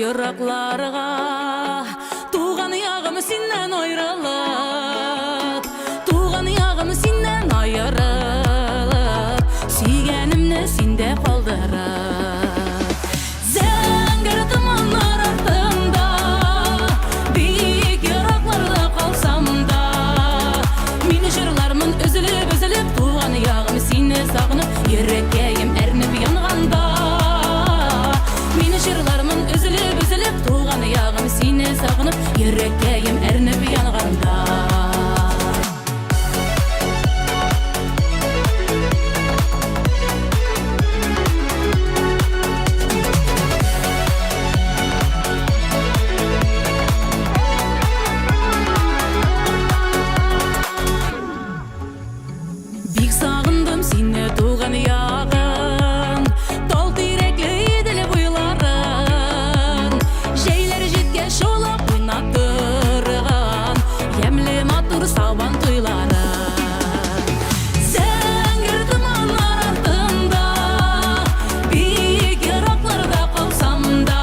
yıraklarga tuğan yağım sinden ayrılıp, tuğan yağım sinden ayrılıp, suyganimni sende qoldirib. Zangir tumanlar ardında, biyik yıraklarda qalsam da, meni jırlarımın üzülüp üzülüp, tuğan yağım seni sağınıp, yüreğim ernip yanganda. Meni jırlarımın üzülüp üzülüp, tuğan yağım seni sağınıp, yüreğim ernip yanganda. Bik sağındım seni tuğan yağın, tol tirekli idil buyların, şeyler jetken şolap oynap durgan, yemli matur saban tuyların. Zangir tumanlar ardında, biyik yıraklarda qalsam da,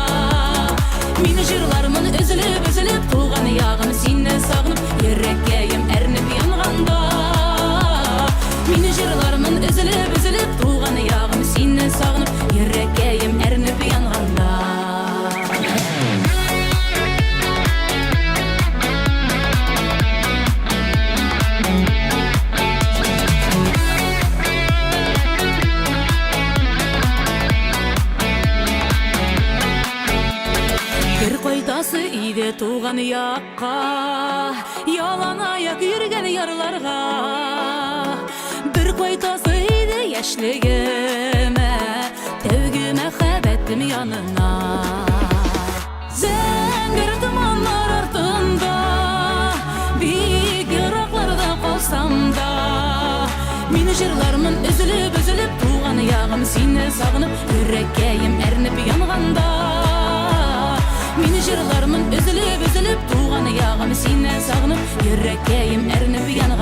meni jırlarımın üzülüp üzülüp, tuğan yağım seni sağınıp, yüreğim ernip yanganda. Meni jırlarımın üzülüp üzülüp, tuğan yağım seni sağınıp, yüreğim ernip yanganda. Bir koydası iydi tuğan yakka, yalan ayak yürgen yarlarga. Bir koydası iydi yaşligime, tevgime xebettim yanına. Zangir tumanlar ardında, biyik yıraklarda qalsam da, meni jırlarımın üzülüp üzülüp, tuğan yağım seni sağınıp, yüreğim ernip yanganda. Meni jırlarımın üzülüp üzülüp, tuğan yağım seni sağınıp, yüreğim ernip yanganda.